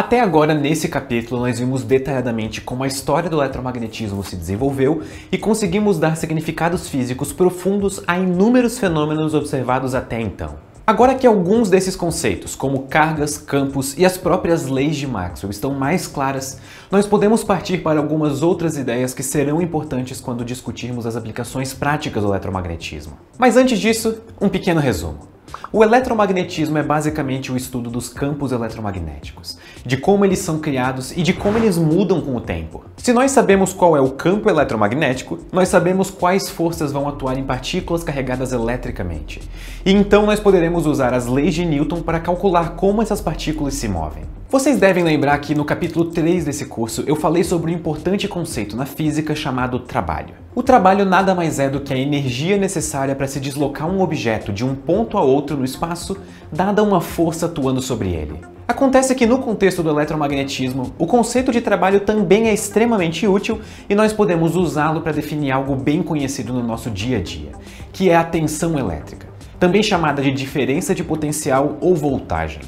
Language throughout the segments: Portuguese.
Até agora, nesse capítulo, nós vimos detalhadamente como a história do eletromagnetismo se desenvolveu e conseguimos dar significados físicos profundos a inúmeros fenômenos observados até então. Agora que alguns desses conceitos, como cargas, campos e as próprias leis de Maxwell, estão mais claras, nós podemos partir para algumas outras ideias que serão importantes quando discutirmos as aplicações práticas do eletromagnetismo. Mas antes disso, um pequeno resumo. O eletromagnetismo é basicamente o estudo dos campos eletromagnéticos, de como eles são criados e de como eles mudam com o tempo. Se nós sabemos qual é o campo eletromagnético, nós sabemos quais forças vão atuar em partículas carregadas eletricamente. E então nós poderemos usar as leis de Newton para calcular como essas partículas se movem. Vocês devem lembrar que no capítulo 3 desse curso eu falei sobre um importante conceito na física chamado trabalho. O trabalho nada mais é do que a energia necessária para se deslocar um objeto de um ponto a outro no espaço, dada uma força atuando sobre ele. Acontece que no contexto do eletromagnetismo, o conceito de trabalho também é extremamente útil e nós podemos usá-lo para definir algo bem conhecido no nosso dia a dia, que é a tensão elétrica, também chamada de diferença de potencial ou voltagem.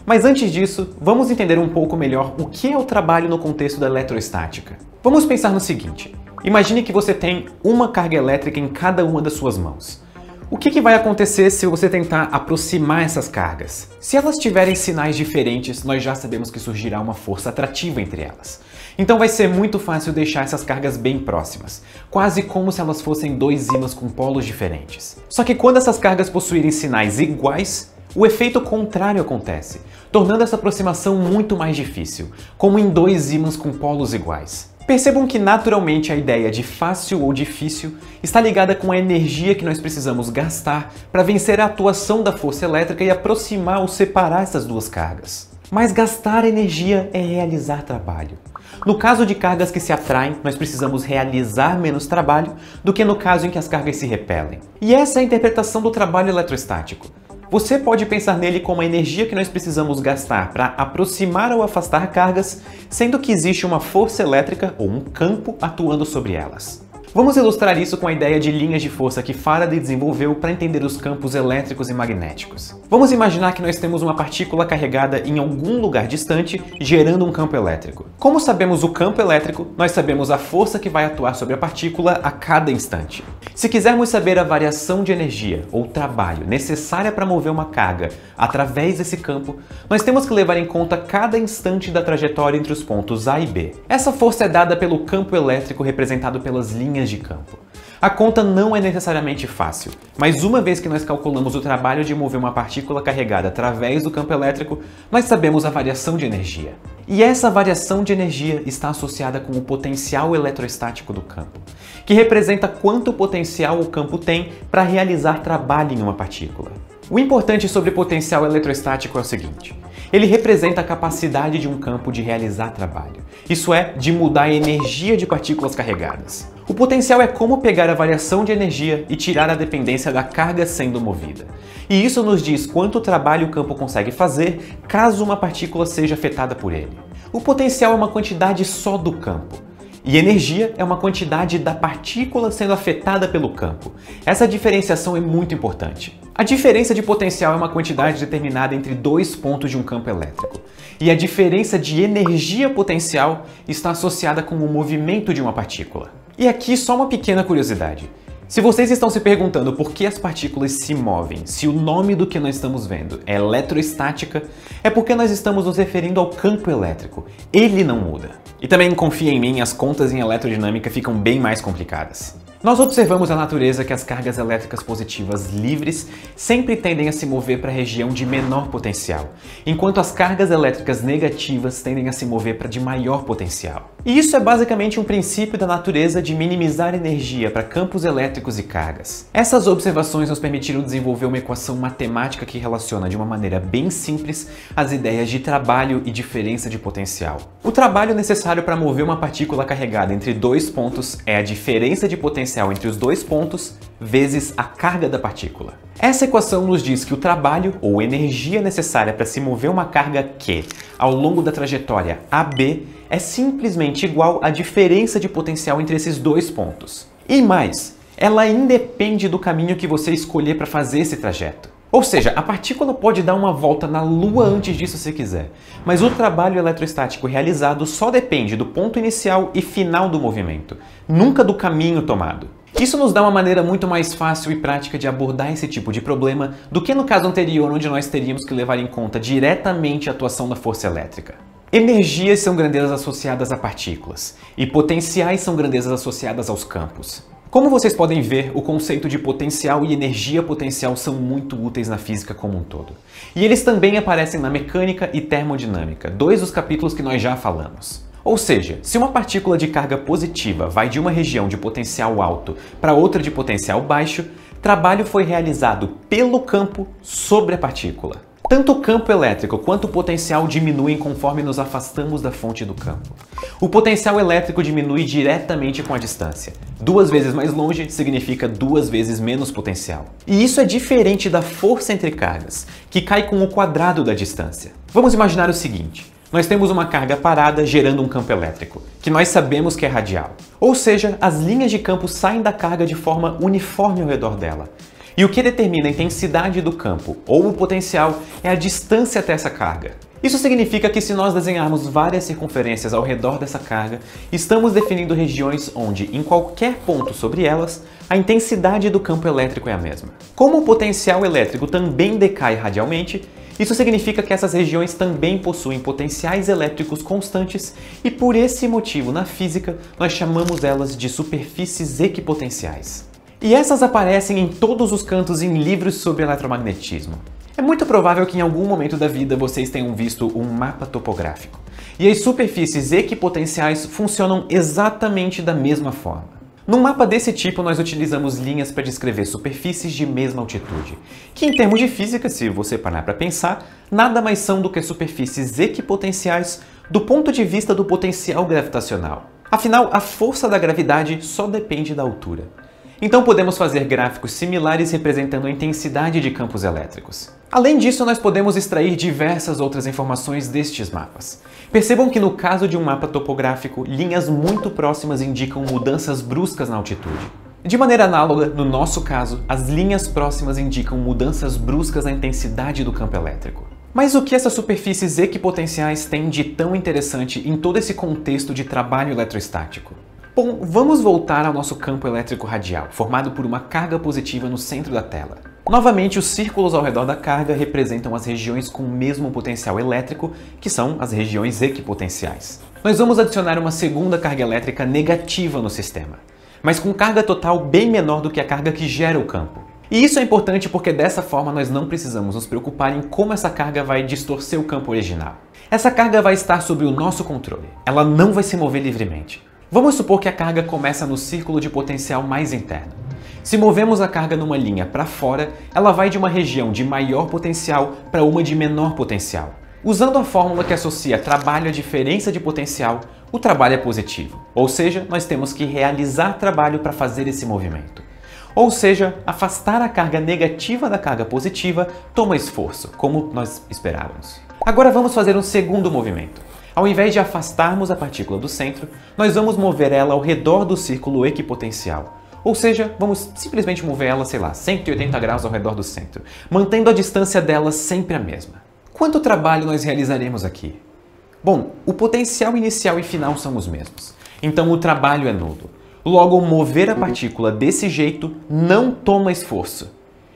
Mas antes disso, vamos entender um pouco melhor o que é o trabalho no contexto da eletroestática. Vamos pensar no seguinte: imagine que você tem uma carga elétrica em cada uma das suas mãos. O que vai acontecer se você tentar aproximar essas cargas? Se elas tiverem sinais diferentes, nós já sabemos que surgirá uma força atrativa entre elas. Então vai ser muito fácil deixar essas cargas bem próximas, quase como se elas fossem dois ímãs com polos diferentes. Só que quando essas cargas possuírem sinais iguais, o efeito contrário acontece, tornando essa aproximação muito mais difícil, como em dois ímãs com polos iguais. Percebam que naturalmente a ideia de fácil ou difícil está ligada com a energia que nós precisamos gastar para vencer a atuação da força elétrica e aproximar ou separar essas duas cargas. Mas gastar energia é realizar trabalho. No caso de cargas que se atraem, nós precisamos realizar menos trabalho do que no caso em que as cargas se repelem. E essa é a interpretação do trabalho eletrostático. Você pode pensar nele como a energia que nós precisamos gastar para aproximar ou afastar cargas, sendo que existe uma força elétrica ou um campo atuando sobre elas. Vamos ilustrar isso com a ideia de linhas de força que Faraday desenvolveu para entender os campos elétricos e magnéticos. Vamos imaginar que nós temos uma partícula carregada em algum lugar distante, gerando um campo elétrico. Como sabemos o campo elétrico, nós sabemos a força que vai atuar sobre a partícula a cada instante. Se quisermos saber a variação de energia ou trabalho necessária para mover uma carga através desse campo, nós temos que levar em conta cada instante da trajetória entre os pontos A e B. Essa força é dada pelo campo elétrico representado pelas linhas de campo. A conta não é necessariamente fácil, mas uma vez que nós calculamos o trabalho de mover uma partícula carregada através do campo elétrico, nós sabemos a variação de energia. E essa variação de energia está associada com o potencial eletrostático do campo, que representa quanto potencial o campo tem para realizar trabalho em uma partícula. O importante sobre potencial eletrostático é o seguinte: ele representa a capacidade de um campo de realizar trabalho, isso é, de mudar a energia de partículas carregadas. O potencial é como pegar a variação de energia e tirar a dependência da carga sendo movida. E isso nos diz quanto trabalho o campo consegue fazer caso uma partícula seja afetada por ele. O potencial é uma quantidade só do campo. E energia é uma quantidade da partícula sendo afetada pelo campo. Essa diferenciação é muito importante. A diferença de potencial é uma quantidade determinada entre dois pontos de um campo elétrico. E a diferença de energia potencial está associada com o movimento de uma partícula. E aqui só uma pequena curiosidade. Se vocês estão se perguntando por que as partículas se movem, se o nome do que nós estamos vendo é eletroestática, é porque nós estamos nos referindo ao campo elétrico. Ele não muda. E também confia em mim, as contas em eletrodinâmica ficam bem mais complicadas. Nós observamos na natureza que as cargas elétricas positivas livres sempre tendem a se mover para a região de menor potencial, enquanto as cargas elétricas negativas tendem a se mover para de maior potencial. E isso é basicamente um princípio da natureza de minimizar energia para campos elétricos e cargas. Essas observações nos permitiram desenvolver uma equação matemática que relaciona de uma maneira bem simples as ideias de trabalho e diferença de potencial. O trabalho necessário para mover uma partícula carregada entre dois pontos é a diferença de potencial entre os dois pontos vezes a carga da partícula. Essa equação nos diz que o trabalho ou energia necessária para se mover uma carga Q ao longo da trajetória AB é simplesmente igual à diferença de potencial entre esses dois pontos. E mais, ela independe do caminho que você escolher para fazer esse trajeto. Ou seja, a partícula pode dar uma volta na Lua antes disso se quiser, mas o trabalho eletrostático realizado só depende do ponto inicial e final do movimento, nunca do caminho tomado. Isso nos dá uma maneira muito mais fácil e prática de abordar esse tipo de problema do que no caso anterior, onde nós teríamos que levar em conta diretamente a atuação da força elétrica. Energias são grandezas associadas a partículas, e potenciais são grandezas associadas aos campos. Como vocês podem ver, o conceito de potencial e energia potencial são muito úteis na física como um todo. E eles também aparecem na mecânica e termodinâmica, dois dos capítulos que nós já falamos. Ou seja, se uma partícula de carga positiva vai de uma região de potencial alto para outra de potencial baixo, trabalho foi realizado pelo campo sobre a partícula. Tanto o campo elétrico quanto o potencial diminuem conforme nos afastamos da fonte do campo. O potencial elétrico diminui diretamente com a distância. 2 vezes mais longe significa 2 vezes menos potencial. E isso é diferente da força entre cargas, que cai com o quadrado da distância. Vamos imaginar o seguinte. Nós temos uma carga parada gerando um campo elétrico, que nós sabemos que é radial. Ou seja, as linhas de campo saem da carga de forma uniforme ao redor dela. E o que determina a intensidade do campo, ou o potencial, é a distância até essa carga. Isso significa que se nós desenharmos várias circunferências ao redor dessa carga, estamos definindo regiões onde, em qualquer ponto sobre elas, a intensidade do campo elétrico é a mesma. Como o potencial elétrico também decai radialmente, isso significa que essas regiões também possuem potenciais elétricos constantes e por esse motivo, na física, nós chamamos elas de superfícies equipotenciais. E essas aparecem em todos os cantos em livros sobre eletromagnetismo. É muito provável que em algum momento da vida vocês tenham visto um mapa topográfico. E as superfícies equipotenciais funcionam exatamente da mesma forma. Num mapa desse tipo, nós utilizamos linhas para descrever superfícies de mesma altitude, que em termos de física, se você parar para pensar, nada mais são do que superfícies equipotenciais do ponto de vista do potencial gravitacional. Afinal, a força da gravidade só depende da altura. Então podemos fazer gráficos similares representando a intensidade de campos elétricos. Além disso, nós podemos extrair diversas outras informações destes mapas. Percebam que no caso de um mapa topográfico, linhas muito próximas indicam mudanças bruscas na altitude. De maneira análoga, no nosso caso, as linhas próximas indicam mudanças bruscas na intensidade do campo elétrico. Mas o que essas superfícies equipotenciais têm de tão interessante em todo esse contexto de trabalho eletrostático? Bom, vamos voltar ao nosso campo elétrico radial, formado por uma carga positiva no centro da tela. Novamente, os círculos ao redor da carga representam as regiões com o mesmo potencial elétrico, que são as regiões equipotenciais. Nós vamos adicionar uma segunda carga elétrica negativa no sistema, mas com carga total bem menor do que a carga que gera o campo. E isso é importante porque dessa forma nós não precisamos nos preocupar em como essa carga vai distorcer o campo original. Essa carga vai estar sob o nosso controle, ela não vai se mover livremente. Vamos supor que a carga começa no círculo de potencial mais interno. Se movemos a carga numa linha para fora, ela vai de uma região de maior potencial para uma de menor potencial. Usando a fórmula que associa trabalho à diferença de potencial, o trabalho é positivo. Ou seja, nós temos que realizar trabalho para fazer esse movimento. Ou seja, afastar a carga negativa da carga positiva toma esforço, como nós esperávamos. Agora vamos fazer um segundo movimento. Ao invés de afastarmos a partícula do centro, nós vamos mover ela ao redor do círculo equipotencial. Ou seja, vamos simplesmente mover ela, 180 graus ao redor do centro, mantendo a distância dela sempre a mesma. Quanto trabalho nós realizaremos aqui? Bom, o potencial inicial e final são os mesmos, então o trabalho é nulo. Logo, mover a partícula desse jeito não toma esforço.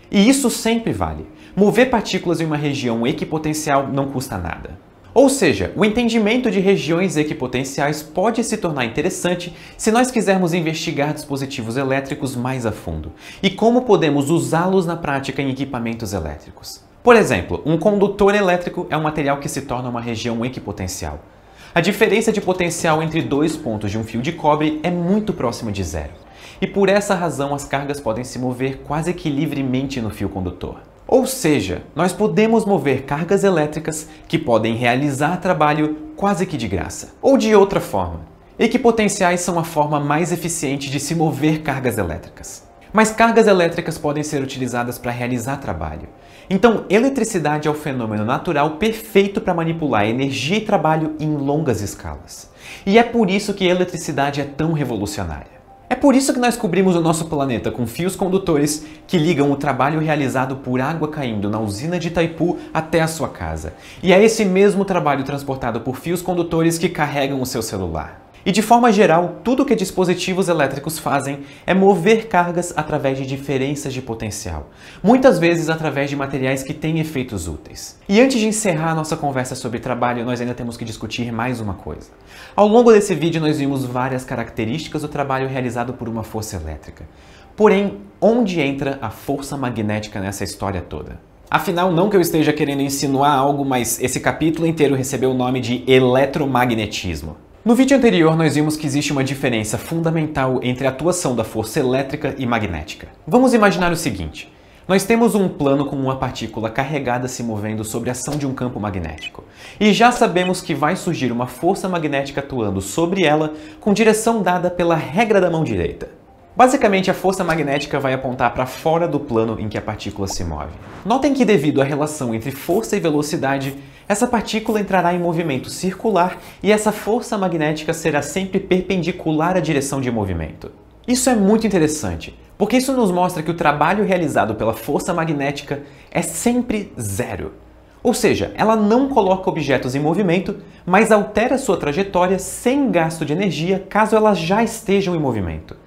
E isso sempre vale. Mover partículas em uma região equipotencial não custa nada. Ou seja, o entendimento de regiões equipotenciais pode se tornar interessante se nós quisermos investigar dispositivos elétricos mais a fundo e como podemos usá-los na prática em equipamentos elétricos. Por exemplo, um condutor elétrico é um material que se torna uma região equipotencial. A diferença de potencial entre 2 pontos de um fio de cobre é muito próxima de zero, e por essa razão as cargas podem se mover quase que livremente no fio condutor. Ou seja, nós podemos mover cargas elétricas que podem realizar trabalho quase que de graça. Ou de outra forma, equipotenciais são a forma mais eficiente de se mover cargas elétricas. Mas cargas elétricas podem ser utilizadas para realizar trabalho. Então, eletricidade é o fenômeno natural perfeito para manipular energia e trabalho em longas escalas. E é por isso que a eletricidade é tão revolucionária. É por isso que nós cobrimos o nosso planeta com fios condutores que ligam o trabalho realizado por água caindo na usina de Itaipu até a sua casa. E é esse mesmo trabalho transportado por fios condutores que carregam o seu celular. E de forma geral, tudo que dispositivos elétricos fazem é mover cargas através de diferenças de potencial, muitas vezes através de materiais que têm efeitos úteis. E antes de encerrar nossa conversa sobre trabalho, nós ainda temos que discutir mais uma coisa. Ao longo desse vídeo nós vimos várias características do trabalho realizado por uma força elétrica. Porém, onde entra a força magnética nessa história toda? Afinal, não que eu esteja querendo insinuar algo, mas esse capítulo inteiro recebeu o nome de eletromagnetismo. No vídeo anterior, nós vimos que existe uma diferença fundamental entre a atuação da força elétrica e magnética. Vamos imaginar o seguinte. Nós temos um plano com uma partícula carregada se movendo sobre a ação de um campo magnético. E já sabemos que vai surgir uma força magnética atuando sobre ela com direção dada pela regra da mão direita. Basicamente, a força magnética vai apontar para fora do plano em que a partícula se move. Notem que, devido à relação entre força e velocidade, essa partícula entrará em movimento circular e essa força magnética será sempre perpendicular à direção de movimento. Isso é muito interessante, porque isso nos mostra que o trabalho realizado pela força magnética é sempre zero. Ou seja, ela não coloca objetos em movimento, mas altera sua trajetória sem gasto de energia caso elas já estejam em movimento.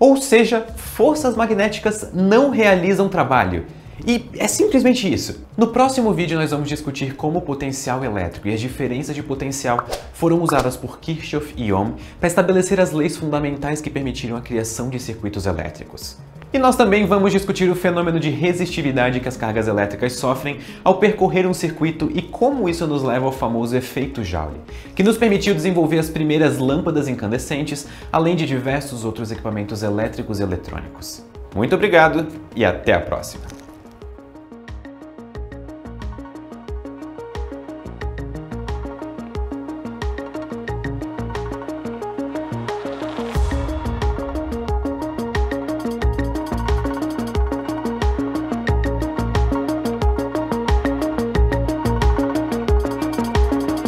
Ou seja, forças magnéticas não realizam trabalho. E é simplesmente isso. No próximo vídeo nós vamos discutir como o potencial elétrico e as diferenças de potencial foram usadas por Kirchhoff e Ohm para estabelecer as leis fundamentais que permitiram a criação de circuitos elétricos. E nós também vamos discutir o fenômeno de resistividade que as cargas elétricas sofrem ao percorrer um circuito e como isso nos leva ao famoso efeito Joule, que nos permitiu desenvolver as primeiras lâmpadas incandescentes, além de diversos outros equipamentos elétricos e eletrônicos. Muito obrigado e até a próxima!